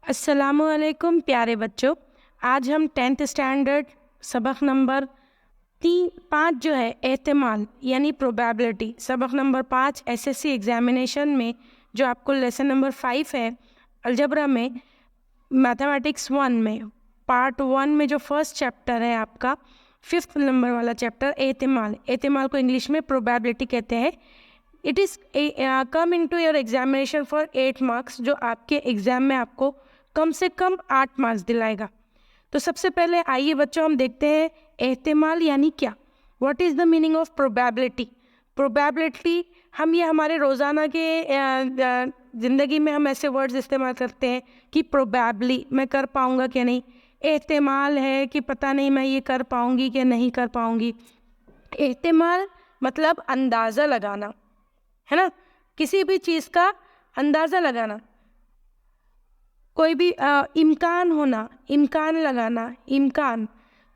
अस्सलामुअलैकुम प्यारे बच्चों। आज हम 10th स्टैंडर्ड सबक नंबर 5 जो है एहतिमाल यानी प्रोबेबिलिटी, सबक नंबर 5 एसएससी एग्जामिनेशन में जो आपको लेसन नंबर 5 है अलजबरा में मैथमेटिक्स 1 में पार्ट 1 में जो फर्स्ट चैप्टर है आपका 5th नंबर वाला चैप्टर एहतिमाल। एहतिमाल को इंग्लिश में प्रोबेबिलिटी कहते हैं। It is come in to your examination for 8 marks, जो आपके एग्ज़ाम में आपको कम से कम 8 मार्क्स दिलाएगा। तो सबसे पहले आइए बच्चों हम देखते हैं एहतिमाल यानी क्या, what is the meaning of probability. Probability हम ये हमारे रोज़ाना के ज़िंदगी में हम ऐसे वर्ड्स इस्तेमाल करते हैं कि प्रोबेबली मैं कर पाऊँगा कि नहीं। एहतिमाल है कि पता नहीं मैं ये कर पाऊँगी कि नहीं कर पाऊँगी। एहतिमाल मतलब अंदाज़ा लगाना है ना, किसी भी चीज़ का अंदाज़ा लगाना, कोई भी इम्कान होना, इम्कान लगाना, इम्कान।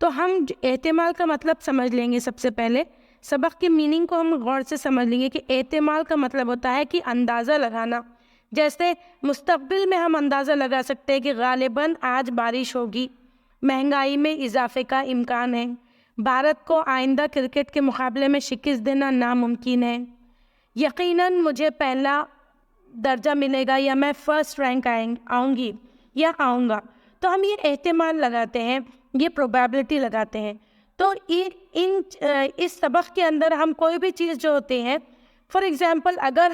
तो हम एहतिमाल का मतलब समझ लेंगे। सबसे पहले सबक के मीनिंग को हम गौर से समझ लेंगे कि एहतिमाल का मतलब होता है कि अंदाज़ा लगाना। जैसे मुस्तक़बिल में हम अंदाज़ा लगा सकते हैं कि गालिबन आज बारिश होगी, महंगाई में इजाफे का इम्कान है, भारत को आइंदा क्रिकेट के मुकाबले में शिकस्त देना नामुमकिन है, यकीनन मुझे पहला दर्जा मिलेगा या मैं फ़र्स्ट रैंक आऊँगी या आऊँगा। तो हम ये एहतिमाल लगाते हैं, ये प्रोबेबिलिटी लगाते हैं। तो इस सबक के अंदर हम कोई भी चीज़ जो होते हैं, फॉर एग्ज़ाम्पल अगर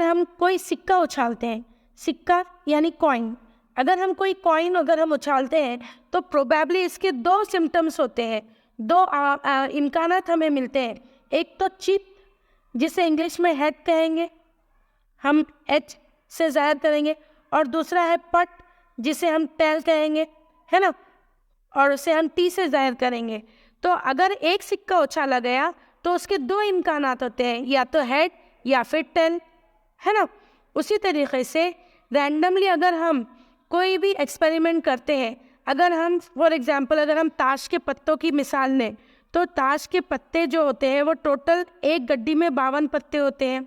हम कोई सिक्का उछालते हैं, सिक्का यानी कॉइन, अगर हम कोई कॉइन अगर हम उछालते हैं तो प्रोबेबली इसके 2 सिम्टम्स होते हैं, 2 इम्कानात हमें मिलते हैं। एक तो चिप, जिसे इंग्लिश में हेड कहेंगे, हम एच से ज़ाहिर करेंगे, और दूसरा है पट, जिसे हम टेल कहेंगे, है ना, और उसे हम टी से ज़ाहिर करेंगे। तो अगर एक सिक्का उछाला गया तो उसके 2 इम्कानात होते हैं, या तो हेड या फिर टेल, है ना। उसी तरीके से रैंडमली अगर हम कोई भी एक्सपेरिमेंट करते हैं, अगर हम फॉर एग्ज़ाम्पल अगर हम ताश के पत्तों की मिसाल लें, तो ताश के पत्ते जो होते हैं वो टोटल एक गड्डी में 52 पत्ते होते हैं।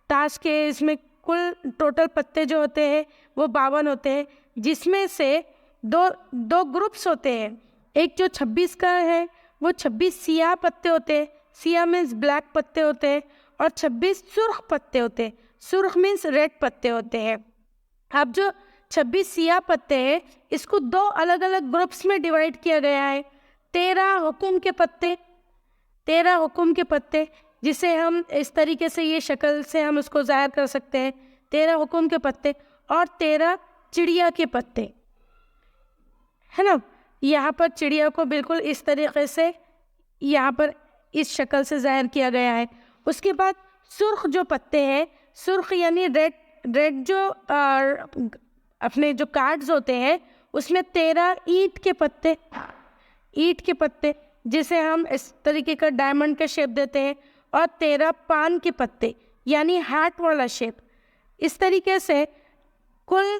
ताश के इसमें कुल टोटल पत्ते जो होते हैं वो 52 होते हैं, जिसमें से दो ग्रुप्स होते हैं। एक जो 26 का है वो 26 सियाह पत्ते होते हैं, सियाह मीन्स ब्लैक पत्ते होते हैं, और 26 सुर्ख पत्ते होते हैं, सुर्ख मीन्स रेड पत्ते होते हैं। अब जो 26 सियाह पत्ते हैं इसको 2 अलग अलग ग्रुप्स में डिवाइड किया गया है। 13 हुक्म के पत्ते, 13 हुक्म के पत्ते, जिसे हम इस तरीके से ये शक्ल से हम उसको ज़ाहिर कर सकते हैं, 13 हुक्म के पत्ते, और 13 चिड़िया के पत्ते, है ना। यहाँ पर चिड़िया को बिल्कुल इस तरीके से यहाँ पर इस शक्ल से ज़ाहिर किया गया है। उसके बाद सुर्ख जो पत्ते हैं, सुर्ख यानी रेड जो अपने जो कार्ड्स होते हैं उसमें 13 ईंट के पत्ते, जिसे हम इस तरीके का डायमंड का शेप देते हैं, और 13 पान के पत्ते यानी हार्ट वाला शेप। इस तरीके से कुल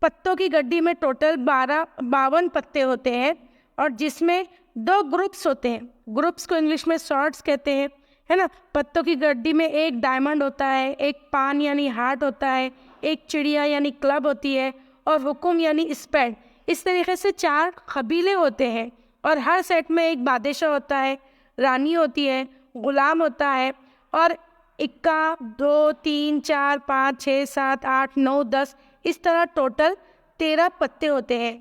पत्तों की गड्डी में टोटल 52 पत्ते होते हैं, और जिसमें 2 ग्रुप्स होते हैं। ग्रुप्स को इंग्लिश में सॉर्ट्स कहते हैं, है ना। पत्तों की गड्डी में एक डायमंड होता है, एक पान यानी हार्ट होता है, एक चिड़िया यानी क्लब होती है, और हुक्म यानी स्पेड। इस तरीके से 4 कबीले होते हैं, और हर सेट में एक बादशाह होता है, रानी होती है, गुलाम होता है, और इक्का 2 3 4 5 6 7 8 9 10 इस तरह टोटल 13 पत्ते होते हैं।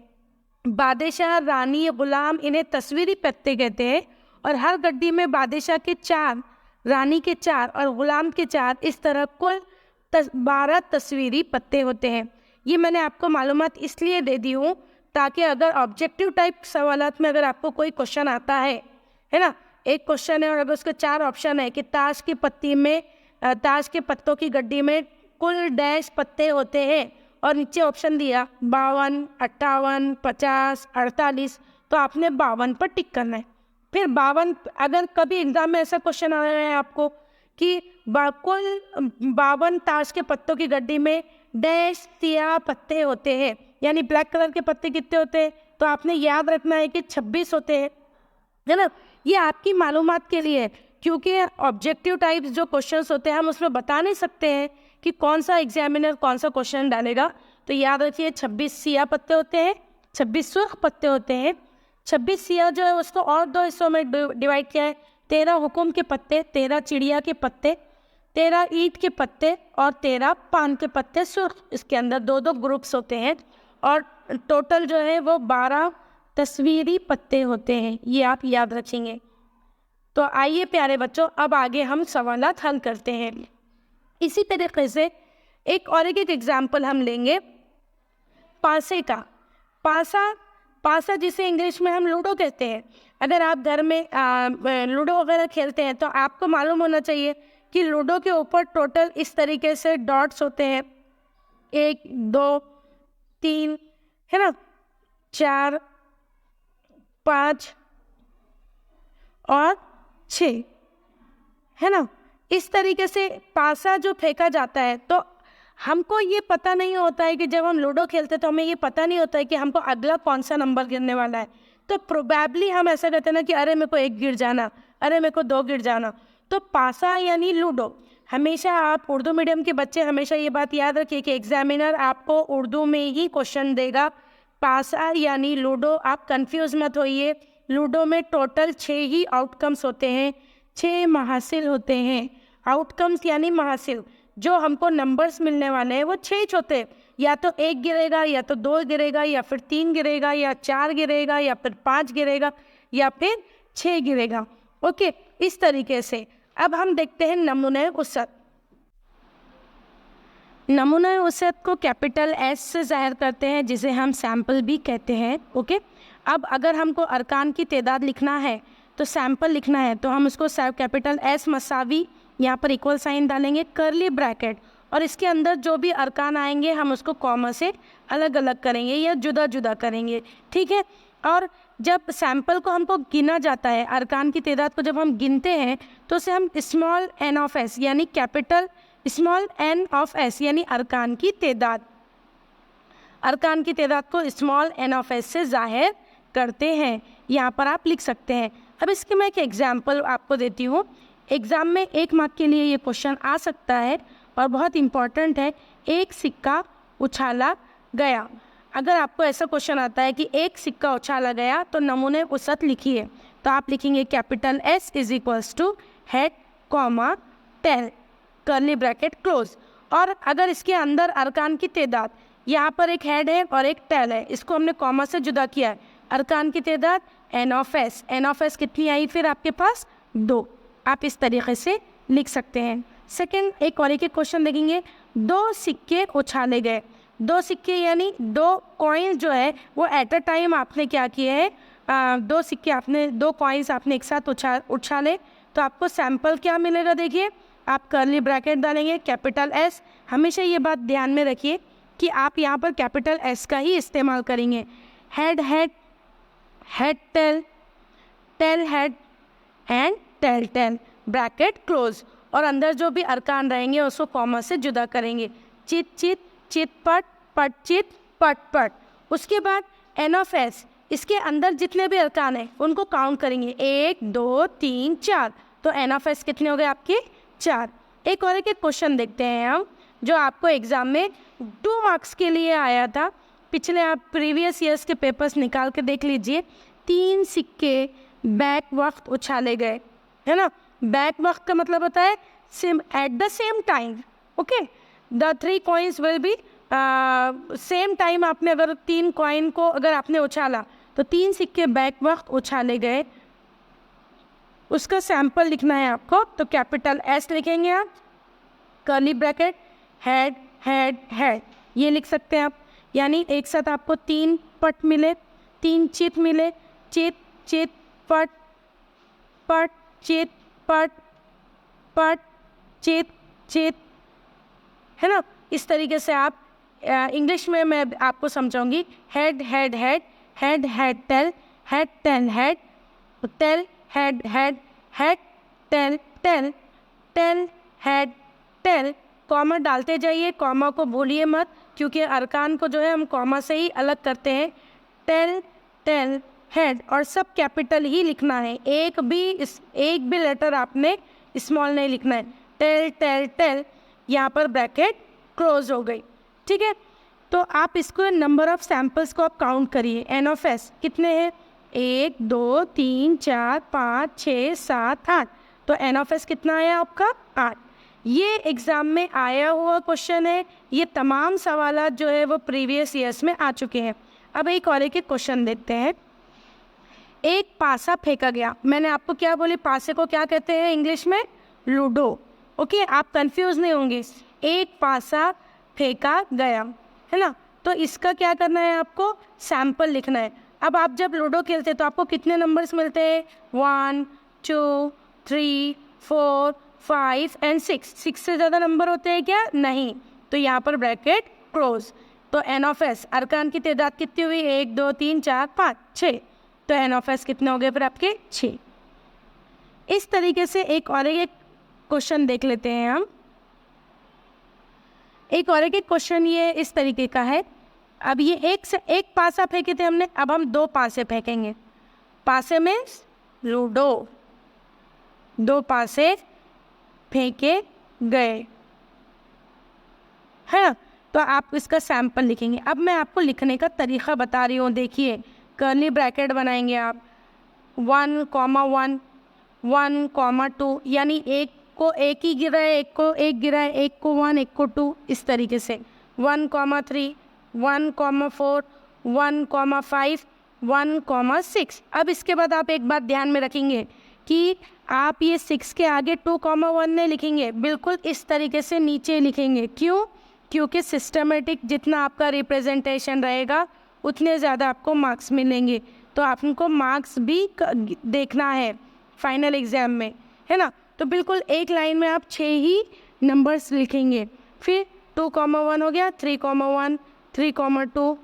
बादशाह, रानी, गुलाम, इन्हें तस्वीरी पत्ते कहते हैं। और हर गड्डी में बादशाह के 4, रानी के 4 और गुलाम के 4, इस तरह कुल 12 तस्वीरी पत्ते होते हैं। ये मैंने आपको मालूमात इसलिए दे दी हूँ ताकि अगर ऑब्जेक्टिव टाइप सवालात में अगर आपको कोई क्वेश्चन आता है ना, एक क्वेश्चन है और अगर उसके 4 ऑप्शन है कि ताश की पत्तों की गड्डी में कुल डैश पत्ते होते हैं, और नीचे ऑप्शन दिया 52, 58, 50, 48, तो आपने 52 पर टिक करना है। फिर 52, अगर कभी एग्ज़ाम में ऐसा क्वेश्चन आ रहा है आपको कि कुल 52 ताश के पत्तों की गड्डी में डैश सियाह पत्ते होते हैं, यानी ब्लैक कलर के पत्ते कितने होते हैं, तो आपने याद रखना है कि 26 होते हैं, है ना। ये आपकी मालूमात के लिए है, क्योंकि ऑब्जेक्टिव टाइप्स जो क्वेश्चंस होते हैं हम उसमें बता नहीं सकते हैं कि कौन सा एग्जामिनर कौन सा क्वेश्चन डालेगा। तो याद रखिए 26 सिया पत्ते होते हैं, 26 सुर्ख पत्ते होते हैं। 26 सिया जो है उसको और 2 हिस्सों में डिवाइड किया है, 13 हुकुम के पत्ते, 13 चिड़िया के पत्ते, 13 ईंट के पत्ते और 13 पान के पत्ते सुर्ख। इसके अंदर 2-2 ग्रुप्स होते हैं और टोटल जो है वो 12 तस्वीरी पत्ते होते हैं। ये आप याद रखेंगे। तो आइए प्यारे बच्चों, अब आगे हम सवालात हल करते हैं। इसी तरीके से एक एग्जाम्पल हम लेंगे पासे का। पासा जिसे इंग्लिश में हम लूडो कहते हैं। अगर आप घर में लूडो वगैरह खेलते हैं तो आपको मालूम होना चाहिए कि लूडो के ऊपर टोटल इस तरीके से डॉट्स होते हैं, 1 2 3 है ना, 4 5 और 6 है ना। इस तरीके से पासा जो फेंका जाता है, तो हमको ये पता नहीं होता है कि जब हम लूडो खेलते तो हमें ये पता नहीं होता है कि हमको अगला कौन सा नंबर गिरने वाला है। तो प्रोबेबली हम ऐसा कहते हैं ना कि अरे मेरे को 1 गिर जाना, अरे मेरे को 2 गिर जाना। तो पासा यानी लूडो। हमेशा आप उर्दू मीडियम के बच्चे हमेशा ये बात याद रखिए कि एग्जामिनर आपको उर्दू में ही क्वेश्चन देगा। पासा यानी लूडो, आप कंफ्यूज मत होइए। लूडो में टोटल 6 ही आउटकम्स होते हैं, 6 महासिल होते हैं। आउटकम्स यानी महासिल, जो हमको नंबर्स मिलने वाले हैं वो 6 होते हैं। या तो 1 गिरेगा, या तो 2 गिरेगा, या फिर 3 गिरेगा, या 4 गिरेगा, या फिर 5 गिरेगा, या फिर 6 गिरेगा। ओके, इस तरीके से अब हम देखते हैं नमूने उसत। नमूने उसत को कैपिटल एस से ज़ाहिर करते हैं, जिसे हम सैम्पल भी कहते हैं। ओके, अब अगर हमको अरकान की तादाद लिखना है तो सैम्पल लिखना है, तो हम उसको कैपिटल एस मसावी, यहाँ पर इक्वल साइन डालेंगे, करली ब्रैकेट, और इसके अंदर जो भी अरकान आएंगे हम उसको कॉमा से अलग अलग करेंगे या जुदा जुदा करेंगे। ठीक है। और जब सैम्पल को हमको गिना जाता है, अरकान की तादाद को जब हम गिनते हैं तो उसे हम स्मॉल एन ऑफ एस यानी capital small N of S यानी अरकान की तादाद, अरकान की तादाद को स्मॉल एन ऑफ एस से ज़ाहिर करते हैं। यहाँ पर आप लिख सकते हैं। अब इसके मैं एक एग्जाम्पल आपको देती हूँ। एग्ज़ाम में 1 मार्क के लिए ये क्वेश्चन आ सकता है और बहुत इम्पॉर्टेंट है। एक सिक्का उछाला गया। अगर आपको ऐसा क्वेश्चन आता है कि एक सिक्का उछाला गया तो नमूने उसत लिखिए, तो आप लिखेंगे capital S is equals to head comma tail curly bracket close. और अगर इसके अंदर अरकान की तादाद, यहाँ पर एक हेड है और एक टेल है, इसको हमने कॉमा से जुदा किया है। अरकान की तादाद एन ऑफ एस कितनी आई फिर आपके पास 2। आप इस तरीके से लिख सकते हैं। सेकंड एक और एक क्वेश्चन देखेंगे। 2 सिक्के उछाले गए। 2 सिक्के यानी 2 कॉइन्स जो है वो एट अ टाइम आपने क्या किए हैं, 2 सिक्के आपने 2 कॉइन्स आपने एक साथ उछाले, तो आपको सैम्पल क्या मिलेगा। देखिए, आप करली ब्रैकेट डालेंगे, कैपिटल एस। हमेशा ये बात ध्यान में रखिए कि आप यहाँ पर कैपिटल एस का ही इस्तेमाल करेंगे। Head head, head tail, tail head and tail tail bracket close. और अंदर जो भी अरकान रहेंगे उसको कॉमा से जुदा करेंगे। चित चित, चित पट, पट चित, पट पट। उसके बाद एन ऑफ एस, इसके अंदर जितने भी अरकान हैं उनको काउंट करेंगे, 1 2 3 4। तो एन ऑफ एस कितने हो गए आपके 4। एक और एक क्वेश्चन देखते हैं हम, जो आपको एग्ज़ाम में 2 मार्क्स के लिए आया था। पिछले आप प्रीवियस ईयर्स के पेपर्स निकाल के देख लीजिए। 3 सिक्के बैक वक्त उछाले गए, है ना। बैक वक्त का मतलब होता है same at the same time. Okay, the 3 coins will be same time. आपने अगर 3 कॉइन को अगर आपने उछाला तो 3 सिक्के बैक वक्त उछाले गए, उसका सैम्पल लिखना है आपको। तो कैपिटल एस लिखेंगे आप, curly bracket head head head, ये लिख सकते हैं आप। यानी एक साथ आपको 3 पट मिले, 3 चित मिले, चित चित पट पट चित पट पट चित चित, है ना। इस तरीके से आप इंग्लिश में मैं आपको समझाऊंगी। Head head head, head head tail, head tail head, tail head head, head tail tail, tail head tail. Comma डालते जाइए, कॉमा को भूलिए मत, क्योंकि अरकान को जो है हम कॉमा से ही अलग करते हैं। टेल टेल हेड, और सब कैपिटल ही लिखना है। एक भी लेटर आपने स्मॉल नहीं लिखना है। टेल टेल टेल, यहाँ पर ब्रैकेट क्लोज हो गई। ठीक है, तो आप इसको नंबर ऑफ सैम्पल्स को आप काउंट करिए। एन ऑफ एस कितने हैं? 1 2 3 4 5 6 7 8। तो एन ऑफ एस कितना आया आपका? 8। ये एग्ज़ाम में आया हुआ क्वेश्चन है। ये तमाम सवालात जो है वो प्रीवियस ईयर्स में आ चुके हैं। अब एक और एक क्वेश्चन देखते हैं। एक पासा फेंका गया। मैंने आपको क्या बोली, पासे को क्या कहते हैं इंग्लिश में? लूडो। ओके, आप कंफ्यूज नहीं होंगे। एक पासा फेंका गया, है ना। तो इसका क्या करना है, आपको सैंपल लिखना है। अब आप जब लूडो खेलते हैं तो आपको कितने नंबर्स मिलते हैं? 1 2 3 4 5 एंड 6। 6 से ज़्यादा नंबर होते हैं क्या? नहीं। तो यहाँ पर ब्रैकेट क्लोज। तो एन ऑफ एस, अरकान की तादाद कितनी हुई? 1 2 3 4 5 6। तो एन ऑफ एस कितने हो गए फिर आपके? 6। इस तरीके से एक और एक क्वेश्चन देख लेते हैं हम। एक और एक क्वेश्चन ये इस तरीके का है। अब ये एक पासा फेंके थे हमने, अब हम 2 पासे फेंकेंगे। पासे में लूडो, 2 पासे फेंके गए, है ना। तो आप इसका सैंपल लिखेंगे। अब मैं आपको लिखने का तरीका बता रही हूँ। देखिए, कर्ली ब्रैकेट बनाएंगे आप। 1 1 1 2, यानी एक को एक ही गिरा है, एक को एक गिरा है, एक को 1 एक को 2, इस तरीके से। 1 3 1 4 1 5 1 6। अब इसके बाद आप एक बात ध्यान में रखेंगे कि आप ये 6 के आगे 2 1 नहीं लिखेंगे, बिल्कुल इस तरीके से नीचे लिखेंगे। क्यों? क्योंकि सिस्टमेटिक जितना आपका रिप्रेजेंटेशन रहेगा उतने ज़्यादा आपको मार्क्स मिलेंगे। तो आपको मार्क्स भी देखना है फाइनल एग्ज़ाम में, है ना। तो बिल्कुल एक लाइन में आप 6 ही नंबर्स लिखेंगे। फिर 2 1 हो गया, 3 1 3 2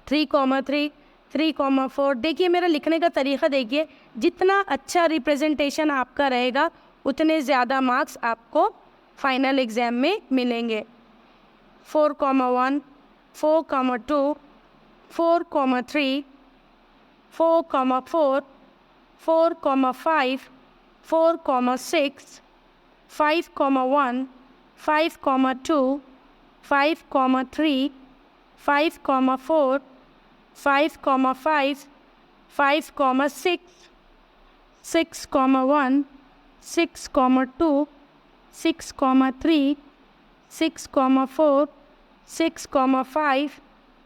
3 3 3 4। देखिए मेरा लिखने का तरीका देखिए, जितना अच्छा रिप्रेजेंटेशन आपका रहेगा उतने ज़्यादा मार्क्स आपको फाइनल एग्ज़ाम में मिलेंगे। 4 1 4 2 4 3 4 4 4 5 4 6 5 1 5 2 5 3 5 4 5 5 5 6 6 1 6 2 6 3 6 4 6 5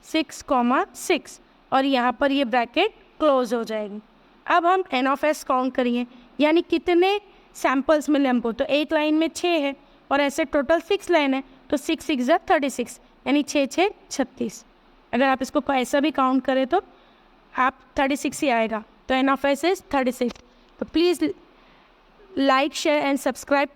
6 6। और यहाँ पर ये ब्रैकेट क्लोज हो जाएगी। अब हम एन ऑफ एस काउंट करिए, यानी कितने सैम्पल्स मिले हमको। तो एक लाइन में 6 है और ऐसे टोटल 6 लाइन है, तो 6 6 36, यानी 6 6 36। अगर आप इसको ऐसा भी काउंट करें तो आप 36 ही आएगा। तो एन ऑफ एस इज 36। तो please like share and subscribe to